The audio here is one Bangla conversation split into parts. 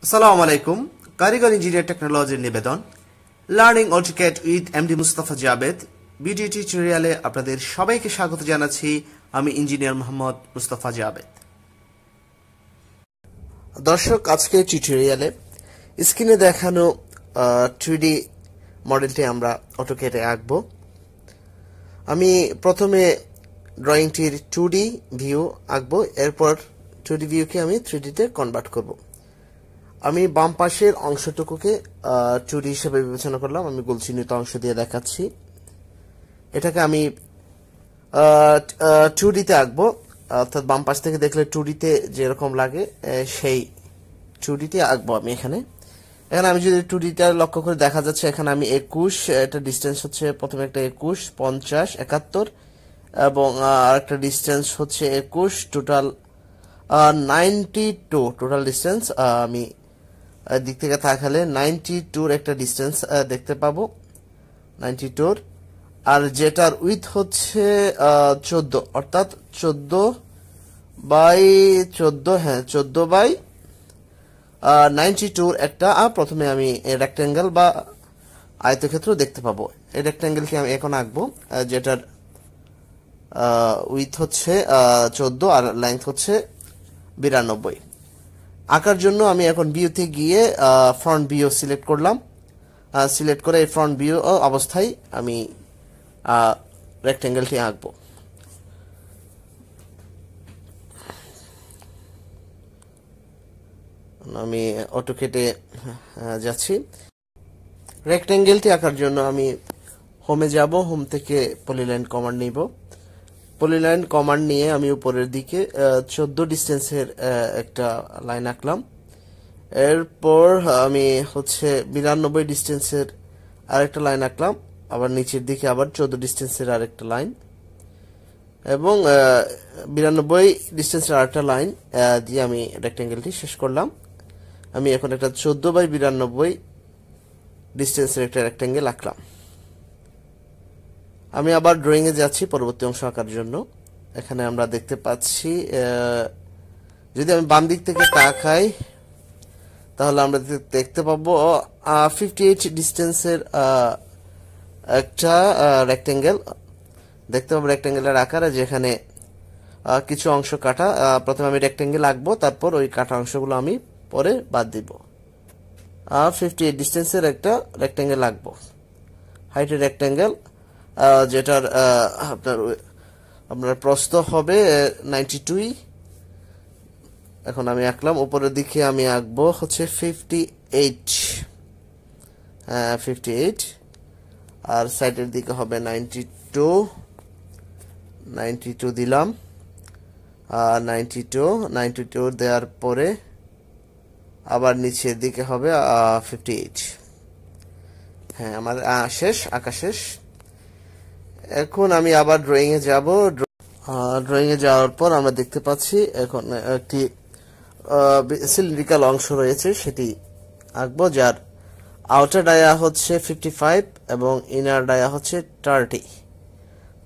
আসসালামু আলাইকুম কারিগর ইঞ্জিনিয়ার টেকনোলজির নিবেদন learning AutoCAD with MD Mustafa Jabed video টিউটোরিয়ালে আপনাদের সবাইকে স্বাগত জানাচ্ছি। আমি ইঞ্জিনিয়ার মোহাম্মদ মুস্তাফা জাবেদ। দর্শক, আজকে টিউটোরিয়ালে স্ক্রিনে দেখানো 3D মডেলটি আমরা অটোক্যাডে আঁকব। আমি প্রথমে ড্রয়িংটির 2D ভিউ আঁকব, এরপর 2D ভিউকে আমি 3D তে কনভার্ট করব। আমি বাম পাশের অংশটুকুকে 2D হিসেবে বিবেচনা করলাম। আমি গোল চিহ্নিত অংশ দিয়ে দেখাচ্ছি। এটাকে আমি 2D তে আঁকবো, অর্থাৎ বাম পাশ থেকে দেখলে 2D তে যেরকম লাগে সেই 2D তে আঁকবো আমি। এখানে আমি যদি 2D টা লক্ষ্য করে দেখা যাচ্ছে এখানে আমি 21, এটা ডিস্টেন্স হচ্ছে প্রথমে একটা 21, 50, 71 এবং আরেকটা ডিস্টেন্স হচ্ছে 21, টোটাল 92 টোটাল ডিস্টেন্স। আমি দিক থেকে তাকালে 92 একটা ডিস্টেন্স দেখতে পাবো, 92। আর যেটার উইথ হচ্ছে 14, অর্থাৎ 14/14, হ্যাঁ 14/92 একটা প্রথমে আমি রেক্টেঙ্গেল বা আয়তক্ষেত্র দেখতে পাবো। এই রেক্টেঙ্গেলকে আমি এখন আঁকবো, যেটার উইথ হচ্ছে 14 আর লেন্থ হচ্ছে 92। আঁকার জন্য আমি এখন ভিউতে গিয়ে ফ্রন্ট ভিউ সিলেক্ট করলাম। সিলেক্ট করে এই ফ্রন্ট ভিউ অবস্থায় আমি রেক্টেঙ্গেলটি আঁকবো। আমি অটোক্যাডে যাচ্ছি। রেক্টেঙ্গেলটি আঁকার জন্য আমি হোমে যাব, হোম থেকে পলিলাইন কমান্ড নিব। পলিলাইন কমান্ড নিয়ে আমি উপরের দিকে 14 ডিস্টেন্সের একটা লাইন আঁকলাম। এরপর আমি হচ্ছে 92 ডিস্টেন্সের আরেকটা লাইন আঁকলাম, আবার নিচের দিকে আবার 14 ডিস্টেন্সের আরেকটা লাইন এবং 92 ডিস্টেন্সের আরেকটা লাইন দিয়ে আমি রেক্টেঙ্গেলটি শেষ করলাম। আমি এখন একটা 14/92 ডিস্টেন্সের একটা রেক্টেঙ্গেল আঁকলাম। আমি আবার ড্রয়িং এ যাচ্ছি পরবর্তী অংশ আঁকার জন্য। এখানে আমরা দেখতে পাচ্ছি, যদি আমি বাম দিক থেকে তাকাই তাহলে আমরা দেখতে পাবো 58 ডিস্টেন্সের একটা রেক্টেঙ্গেল দেখতে পাবো। রেক্টেঙ্গেলের আকারে যেখানে কিছু অংশ কাটা। প্রথমে আমি রেক্টেঙ্গেল আঁকবো, তারপর ওই কাটা অংশগুলো আমি পরে বাদ দিব। 58 ডিস্টেন্সের একটা রেক্টেঙ্গেল আঁকবো, হাইটের রেক্টেঙ্গেল, যেটার আপনার প্রস্থ হবে 92। এখন আমি আঁকলাম। উপরের দিকে আমি আঁকবো হচ্ছে 58, আর সাইডের দিকে হবে 92 দিলাম। 92 দেওয়ার পরে আবার নিচের দিকে হবে 58। হ্যাঁ, আমার শেষ, আঁকা শেষ। এখন আমি আবার ড্রয়িং এ যাব। ড্রয়িং এ যাওয়ার পর আমরা দেখতে পাচ্ছি এখন একটি সিলিন্ড্রিক্যাল অংশ রয়েছে, সেটি আঁকবো, যার আউটার ডায়া হচ্ছে 55 এবং ইনার ডায়া হচ্ছে 30।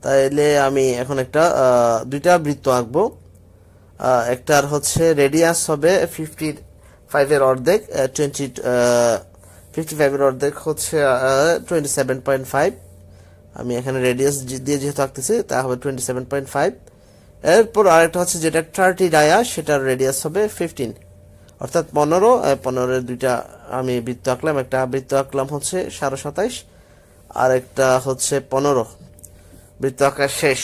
তাইলে আমি এখন একটা দুইটা বৃত্ত আঁকবো। একটার হচ্ছে রেডিয়াস হবে 55 এর অর্ধেক, 55 এর অর্ধেক হচ্ছে 27.5। আমি এখানে রেডিয়াস দিয়ে যেহেতু আঁকতেছি তা হবে 27.5। এরপর আরেকটা হচ্ছে যেটা 30 ডায়া, সেটার রেডিয়াস হবে 15, অর্থাৎ 15 দুইটা আমি বৃত্ত আঁকলাম। একটা বৃত্ত আঁকলাম হচ্ছে 27.5, আর একটা হচ্ছে 15। বৃত্ত আঁকা শেষ।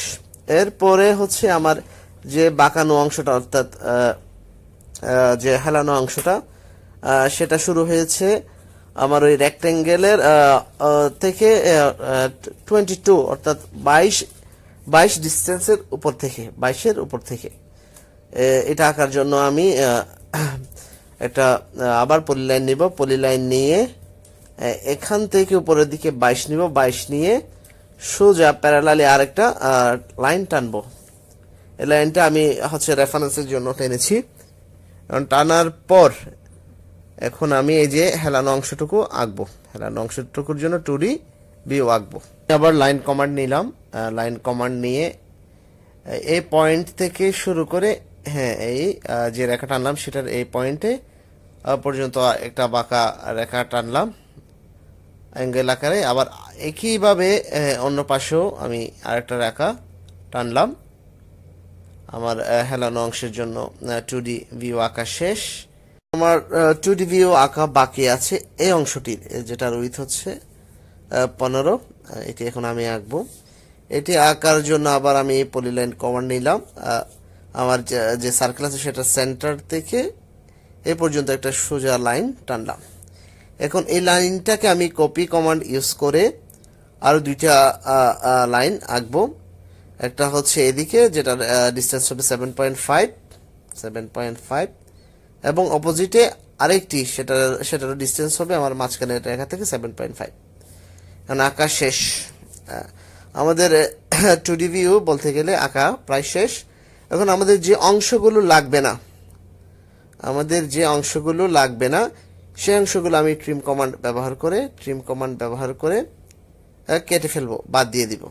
এরপরে হচ্ছে আমার যে বাঁকানো অংশটা, অর্থাৎ যে হেলানো অংশটা, সেটা শুরু হয়েছে আমার ওই রেক্টেঙ্গেলের থেকে 22, অর্থাৎ 22 ডিস্টেন্সের উপর থেকে, 22-এর উপর থেকে। এটা আঁকার জন্য আমি একটা আবার পলিলাইন নিব। পলিলাইন নিয়ে এখান থেকে উপরের দিকে 22 নিব। 22 নিয়ে সোজা প্যারালালি আরেকটা লাইন টানবো। এই লাইনটা আমি হচ্ছে রেফারেন্সের জন্য টেনেছি। টানার পর এখন আমি এই যে হেলানো অংশটুকু আঁকবো। হেলানো অংশটুকুর জন্য 2D ভিউ আঁকবো। আবার লাইন কমান্ড নিলাম। লাইন কমান্ড নিয়ে এই পয়েন্ট থেকে শুরু করে, হ্যাঁ, এই যে রেখা টানলাম সেটার এই পয়েন্টে পর্যন্ত একটা বাঁকা রেখা টানলাম অ্যাঙ্গেল আকারে। আবার একইভাবে অন্য পাশেও আমি আরেকটা রেখা টানলাম। আমার হেলানো অংশের জন্য 2D ভিউ আঁকা শেষ। আমার 2D ভিউ আঁকা বাকি আছে এই অংশটির, যেটার উইথ হচ্ছে 15। এটি এখন আমি আঁকবো। এটি আঁকার জন্য আবার আমি পলিলাইন কমান্ড নিলাম। আমার যে সার্কেল আছে সেটা সেন্টার থেকে এ পর্যন্ত একটা সোজা লাইন টানলাম। এখন এই লাইনটাকে আমি কপি কমান্ড ইউজ করে আরো দুইটা লাইন আঁকবো। একটা হচ্ছে এদিকে, যেটার ডিসটেন্স হবে 7.5 এবং অপোজিটে আরেকটি, সেটার ডিসটেন্স হবে আমার মাঝখানের রেখা থেকে 7.5। এখন আঁকা শেষ। আমাদের 2D ভিউ বলতে গেলে আঁকা প্রায় শেষ। এখন আমাদের যে অংশগুলো লাগবে না, সেই অংশগুলো আমি ট্রিম কমান্ড ব্যবহার করে কেটে ফেলবো, বাদ দিয়ে দিব।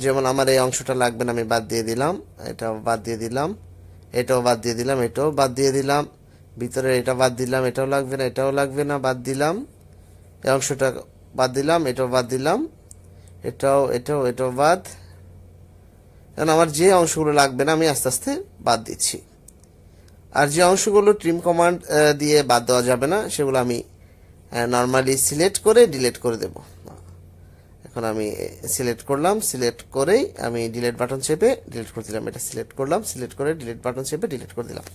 যেমন আমার এই অংশটা লাগবে না, আমি বাদ দিয়ে দিলাম, এটাও বাদ দিয়ে দিলাম, এটাও বাদ দিয়ে দিলাম, এটাও বাদ দিয়ে দিলাম, ভিতরে এটা বাদ দিলাম, এটাও লাগবে না, এটাও লাগবে না, বাদ দিলাম, এই অংশটা বাদ দিলাম, এটাও বাদ দিলাম, এটাও বাদ। কারণ আমার যে অংশগুলো লাগবে না আমি আস্তে আস্তে বাদ দিচ্ছি। আর যে অংশগুলো ট্রিম কমান্ড দিয়ে বাদ দেওয়া যাবে না সেগুলো আমি নর্মালি সিলেক্ট করে ডিলিট করে দেব। এখন আমি সিলেক্ট করলাম, সিলেক্ট করেই আমি ডিলিট বাটন চেপে ডিলিট করে দিলাম। এটা সিলেক্ট করলাম, সিলেক্ট করে ডিলিট বাটন চেপে ডিলিট করে দিলাম।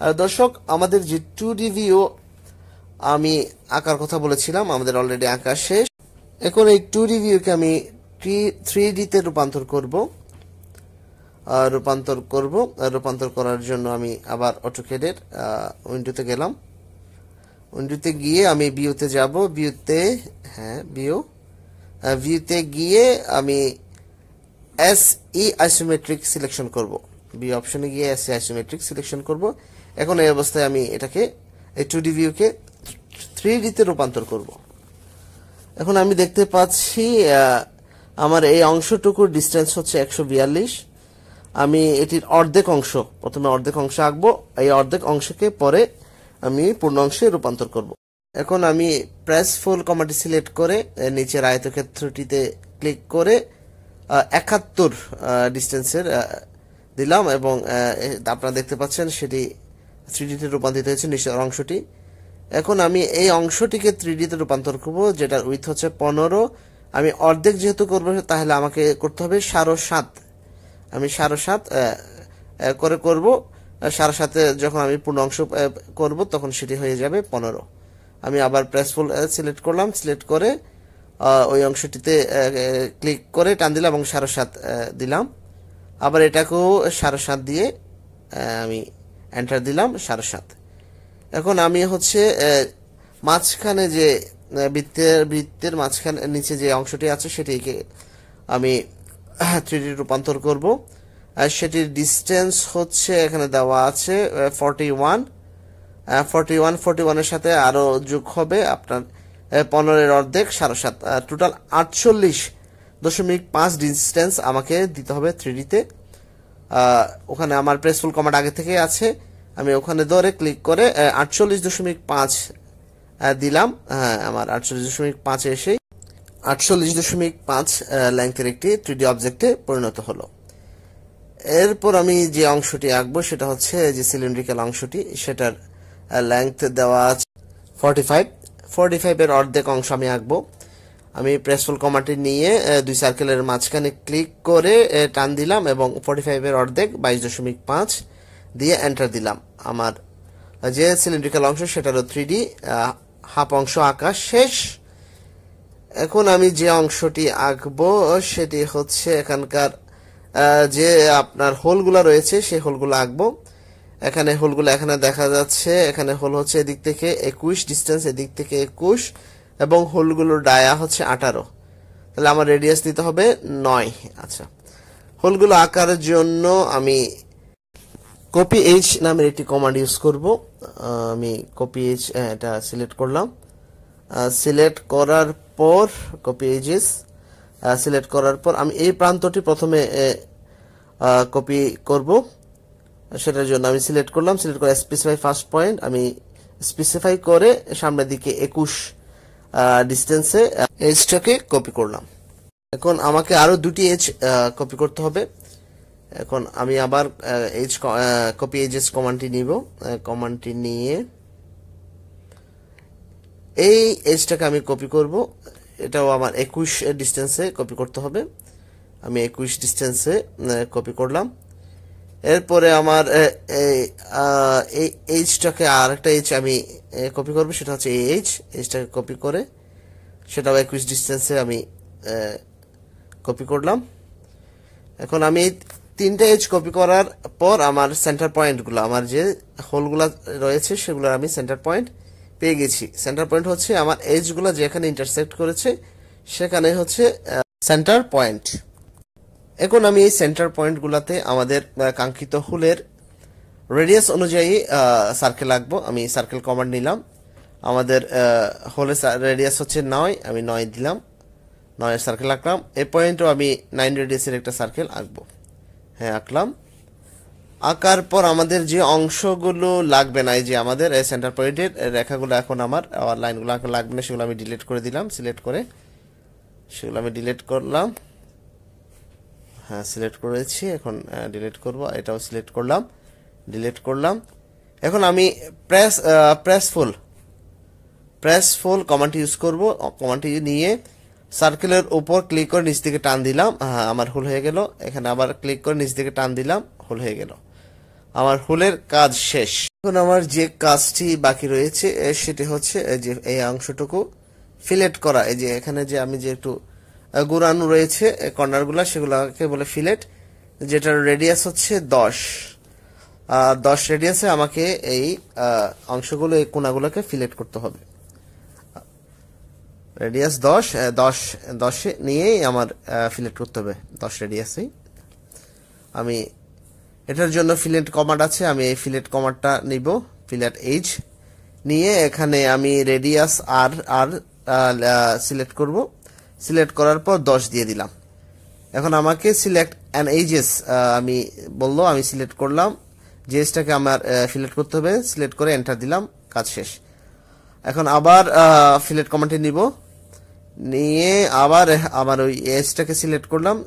আর দর্শক, আমাদের যে 2D ভিউ আমি আঁকার কথা বলেছিলাম, আমাদের অলরেডি আঁকা শেষ। এখন এই 2D ভিউকে আমি 3D তে রূপান্তর করার জন্য আমি আবার অটোক্যাডের উইন্ডোতে গেলাম। উইন্ডোতে গিয়ে আমি ভিউতে যাব। ভিউতে গিয়ে আমি SE আইসোমেট্রিক সিলেকশন করব। ভিউ অপশনে গিয়ে SE আইসোমেট্রিক সিলেকশন করব। এখন এই অবস্থায় আমি এটাকে এই 2D ভিউকে 3D তে রূপান্তর করব। এখন আমি দেখতে পাচ্ছি আমার এই অংশটুকুর ডিসটেন্স হচ্ছে 142। আমি এটির প্রথমে অর্ধেক অংশ আঁকবো। এই অর্ধেক অংশকে পরে আমি পূর্ণ অংশে রূপান্তর করব। এখন আমি প্রেস ফুল কমান্ডটি সিলেক্ট করে নিচের আয়তক্ষেত্রটিতে ক্লিক করে 71 ডিসটেন্সের দিলাম এবং আপনারা দেখতে পাচ্ছেন সেটি 3D তে রূপান্তরিত হয়েছে নিচের অংশটি। এখন আমি এই অংশটিকে 3D তে রূপান্তর করব, যেটার উইথ হচ্ছে 15। আমি অর্ধেক যেহেতু করব তাহলে আমাকে করতে হবে 7.5। আমি 7.5 করে করব। 7.5 যখন আমি পূর্ণ অংশ করব তখন সেটি হয়ে যাবে 15। আমি আবার প্রেসফুল সিলেক্ট করলাম, সিলেক্ট করে ওই অংশটিতে ক্লিক করে টান দিলাম এবং 7.5 দিলাম। আবার এটাকেও 7.5 দিয়ে আমি এন্টার দিলাম 7.5। এখন আমি হচ্ছে মাঝখানে যে বৃত্তের মাঝখানে নিচে যে অংশটি আছে সেটিকে আমি 3D রূপান্তর করব। আর সেটির ডিসটেন্স হচ্ছে এখানে দেওয়া আছে 41 এর সাথে আরো যোগ হবে আপনার 15 এর অর্ধেক 7.5, টোটাল 48.5 ডিসটেন্স আমাকে দিতে হবে 3D তে। ওখানে আমার প্রেসফুল কমান্ড আগে থেকে আছে, আমি ওখানে ধরে ক্লিক করে 48.5 দিলাম। আমার 48.5 এসে 48.5 লেংথের একটি 3D অবজেক্টে পরিণত হলো। এরপর আমি যে অংশটি আঁকবো সেটা হচ্ছে যে সিলিন্ড্রিক্যাল অংশটি, সেটার লেংথ দেওয়া আছে 45 এর অর্ধেক অংশ আমি আঁকবো। আমি প্রেসফুল কমান্ডটি নিয়ে দুই সার্কেলের মাঝখানে ক্লিক করে টান দিলাম এবং 45 এর অর্ধেক 22.5 দিয়ে এন্টার দিলাম। আমার যে সিলিন্ড্রিক্যাল অংশ সেটারও 3D হাফ অংশ আঁকা শেষ। এখন আমি যে অংশটি আঁকবো সেটি হচ্ছে এখানকার যে আপনার হোলগুলা রয়েছে সেই হোলগুলো আঁকবো। এখানে হোলগুলো এখানে দেখা যাচ্ছে, এখানে হোল হচ্ছে এদিক থেকে 21 ডিসটেন্স, এদিক থেকে 21 এবং হোলগুলোর ডায়া হচ্ছে 18। তাহলে আমার রেডিয়াস দিতে হবে 9। আচ্ছা, হোলগুলো আঁকার জন্য আমি কপি এইচ নামের একটি কমান্ড ইউজ করব। আমি কপি এইচ এটা সিলেক্ট করলাম। সিলেক্ট করার পর কপি এজেস সিলেক্ট করার পর আমি এই প্রান্তটি প্রথমে কপি করব। সেটার জন্য আমি সিলেক্ট করলাম, সিলেক্ট করে স্পেসিফাই ফার্স্ট পয়েন্ট আমি স্পেসিফাই করে সামনের দিকে 21 ডিস্টেন্সে এজটাকে কপি করলাম। এখন আমাকে আরো দুটি এজ কপি করতে হবে। এখন আমি আবার এজ কপি এজেস কমান্ডটি নিব। কমান্ডটি নিয়ে এই এজটাকে আমি কপি করব। এটাও আমার 21 ডিস্টেন্সে কপি করতে হবে। আমি 21 ডিস্টেন্সে কপি করলাম। এরপরে আমার এই এইচটাকে আর একটা এইচ আমি কপি করব, সেটা হচ্ছে এই এইচটাকে কপি করে সেটাও 21 ডিস্টেন্সে আমি কপি করলাম। এখন আমি তিনটা এজ কপি করার পর আমার সেন্টার পয়েন্টগুলো, আমার যে হোলগুলো রয়েছে সেগুলো আমি সেন্টার পয়েন্ট পেয়ে গেছি। সেন্টার পয়েন্ট হচ্ছে আমার এজগুলো যেখানে ইন্টারসেক্ট করেছে সেখানে হচ্ছে সেন্টার পয়েন্ট। এখন আমি এই সেন্টার পয়েন্টগুলোতে আমাদের কাঙ্ক্ষিত হুলের রেডিয়াস অনুযায়ী সার্কেল আঁকবো। আমি সার্কেল কমান্ড নিলাম। আমাদের হোলের রেডিয়াস হচ্ছে 9, আমি 9 দিলাম, 9 এর সার্কেল আঁকলাম। এই পয়েন্টও আমি 9 রেডিয়াসের একটা সার্কেল আঁকবো। হ্যাঁ, আঁকলাম। আঁকার পর আমাদের যে অংশগুলো লাগবে না, এই যে আমাদের সেন্টার পয়েন্টের রেখাগুলো এখন আমার লাইনগুলো এখন লাগবে না, সেগুলো আমি ডিলিট করে দিলাম। সিলেক্ট করে সেগুলো আমি ডিলিট করলাম। হ্যাঁ, সিলেক্ট করেছি, এখন ডিলিট করব। এটাও সিলেক্ট করলাম, ডিলিট করলাম। এখন আমি প্রেস ফুল কমান্ডটি ইউজ করব। কমান্ডটি নিয়ে সার্কেলের উপর ক্লিক করে নিচ থেকে টান দিলাম। হ্যাঁ, আমার হুল হয়ে গেল। এখানে আবার ক্লিক করে নিচ থেকে টান দিলাম, হুল হয়ে গেল। আমার হুলের কাজ শেষ। এখন আমার যে কাজটি বাকি রয়েছে সেটি হচ্ছে যে এই অংশটুকু ফিলেট করা। এই যে এখানে যে আমি যে একটু গুড়ানো রয়েছে কর্নারগুলো, সেগুলোকে বলে ফিলেট, যেটার রেডিয়াস হচ্ছে 10 রেডিয়াসে আমাকে এই অংশগুলো, এই কোণাগুলোকে ফিলেট করতে হবে। রেডিয়াস 10 নিয়েই আমার ফিলেট করতে হবে, 10 রেডিয়াসেই। আমি এটার জন্য ফিলেট কমান্ড আছে, আমি এই ফিলেট কমান্ডটা নিব। ফিলেট এজ নিয়ে এখানে আমি রেডিয়াস আর সিলেক্ট করব। সিলেক্ট করার পর 10 দিয়ে দিলাম। এখন আমাকে সিলেক্ট অ্যান এজেস আমি বললো, আমি সিলেক্ট করলাম। যে এজটাকে আমার ফিলেট করতে হবে, সিলেক্ট করে এন্টার দিলাম, কাজ শেষ। এখন আবার ফিলেট কমান্ডটি নিব, নিয়ে আবার আমার ওই এজটাকে সিলেক্ট করলাম।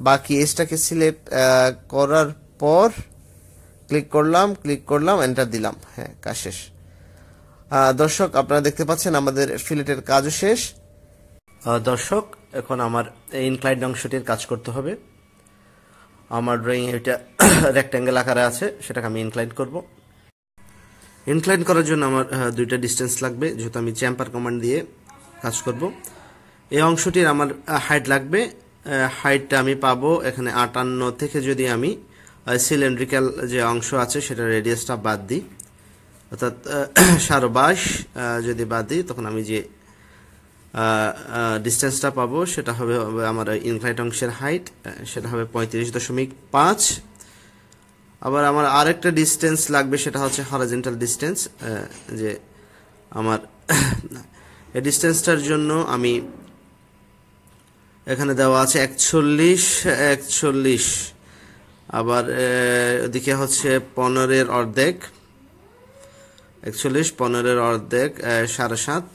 বাকি এজটাকে সিলেক্ট করার পর ক্লিক করলাম, এন্টার দিলাম। হ্যাঁ, কাজ শেষ। দর্শক, আপনারা দেখতে পাচ্ছেন আমাদের ফিলেটের কাজও শেষ। দর্শক, এখন আমার ইনক্লাইন্ড অংশটির কাজ করতে হবে। আমার ড্রয়িং এটা রেক্ট্যাঙ্গেল আকারে আছে, সেটাকে আমি ইনক্লাইন করব। ইনক্লাইন করার জন্য আমার দুইটা ডিস্টেন্স লাগবে, যেহেতু আমি চ্যাম্পার কমান্ড দিয়ে কাজ করব। এই অংশটির আমার হাইট লাগবে। হাইটটা আমি পাবো এখানে 58 থেকে যদি আমি সিলিন্ড্রিক্যাল যে অংশ আছে সেটা রেডিয়াসটা বাদ দিই, অর্থাৎ 22.5 যদি বাদ দিই, তখন আমি যে ডিস্টেন্সটা পাবো সেটা হবে আমার ইনক্লাইন্ড অংশের হাইট, সেটা হবে 35.5। আবার আমার আরেকটা ডিস্টেন্স লাগবে, সেটা হচ্ছে হরিজন্টাল ডিস্টেন্স। যে আমার এই ডিস্টেন্সটার জন্য আমি এখানে দেওয়া আছে 41। আবার ওদিকে হচ্ছে 15 অর্ধেক, 41 15 অর্ধেক 7.5,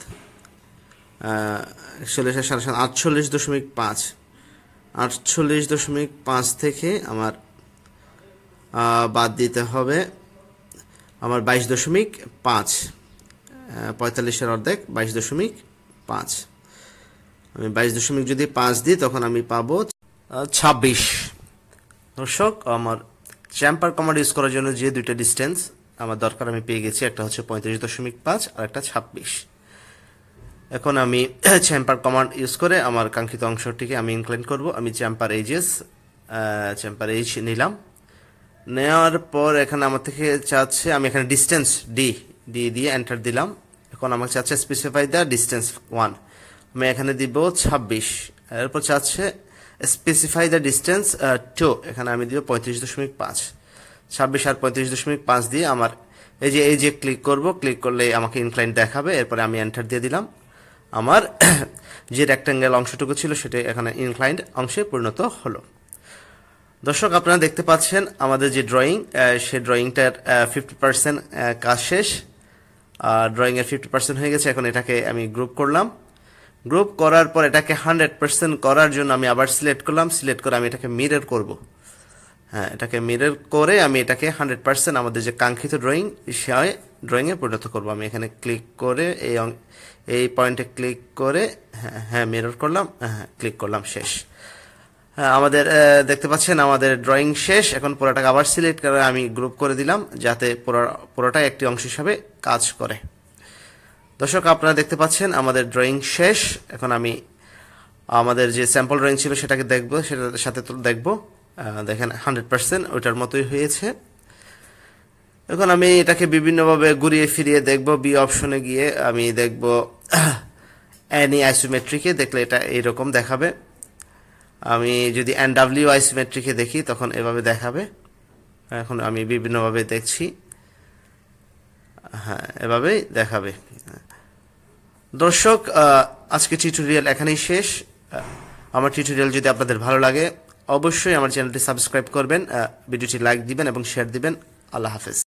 41 আর 7.5 48.5। 48.5 থেকে আমার বাদ দিতে হবে আমার 22.5। 45-এর অর্ধেক 22.5। আমি 22 যদি 5 দিই, তখন আমি পাবো 26। দর্শক, আমার চ্যাম্পার কমান্ড ইউজ করার জন্য যে দুইটা ডিস্টেন্স আমার দরকার আমি পেয়ে গেছি, একটা হচ্ছে 35.5 আর একটা 26। এখন আমি চ্যাম্পার কমান্ড ইউজ করে আমার কাঙ্ক্ষিত অংশটিকে আমি ইনক্লাইন করব। আমি চ্যাম্পার এজ নিলাম। নেওয়ার পর এখানে আমার থেকে চাচ্ছে, আমি এখানে ডিস্টেন্স ডি দিয়ে এন্টার দিলাম। এখন আমাকে চাচ্ছে স্পেসিফাই দ্য ডিস্টেন্স 1, আমি এখানে দিব 26। এরপর চাচ্ছে স্পেসিফাই দ্য ডিস্টেন্স 2, এখানে আমি দিব 35.5। 26 আর 35.5 দিয়ে আমার এই যে ক্লিক করব, ক্লিক করলে আমাকে ইনক্লাইন দেখাবে। এরপরে আমি এন্টার দিয়ে দিলাম। আমার যে রেক্ট্যাঙ্গেল অংশটুকু ছিল সেটা এখানে ইনক্লাইন্ড অংশে পরিণত হলো। দর্শক, আপনারা দেখতে পাচ্ছেন আমাদের যে ড্রয়িং, সেই ড্রয়িংটার 50% কাজ শেষ। ড্রয়িং এর 50% হয়ে গেছে। এখন এটাকে আমি গ্রুপ করলাম। গ্রুপ করার পর এটাকে 100% করার জন্য আমি আবার সিলেক্ট করলাম। সিলেক্ট করে আমি এটাকে মিরর করব। হ্যাঁ, এটাকে মিরর করে আমি এটাকে 100% আমাদের যে কাঙ্ক্ষিত ড্রয়িং সেই ড্রয়িংয়ে পরিণত করব। আমি এখানে ক্লিক করে এই পয়েন্টে ক্লিক করে হ্যাঁ মিরর করলাম, হ্যাঁ ক্লিক করলাম, শেষ। হ্যাঁ, আমাদের দেখতে পাচ্ছেন আমাদের ড্রয়িং শেষ। এখন পুরোটাকে আবার সিলেক্ট করে আমি গ্রুপ করে দিলাম যাতে পুরোটাই একটি অংশ হিসাবে কাজ করে। দর্শক, আপনারা দেখতে পাচ্ছেন আমাদের ড্রয়িং শেষ। এখন আমি আমাদের যে স্যাম্পল ড্রয়িং ছিল সেটাকে দেখব, সেটার সাথে দেখব। দেখেন 100% ওইটার মতোই হয়েছে। এখন আমি এটাকে বিভিন্নভাবে ঘুরিয়ে ফিরিয়ে দেখব। বি অপশনে গিয়ে আমি দেখব অ্যানি আইসোমেট্রিকে, দেখলে এটা এইরকম দেখাবে। আমি যদি NW আইসোমেট্রিকে দেখি তখন এভাবে দেখাবে। এখন আমি বিভিন্নভাবে দেখছি, হ্যাঁ এভাবেই দেখাবে। দর্শক, আজকে টিউটোরিয়াল এখানেই শেষ। আমার টিউটোরিয়াল যদি আপনাদের ভালো লাগে অবশ্যই আমার চ্যানেলটি সাবস্ক্রাইব করবেন, ভিডিওটি লাইক দিবেন এবং শেয়ার দিবেন। আল্লাহ হাফেজ।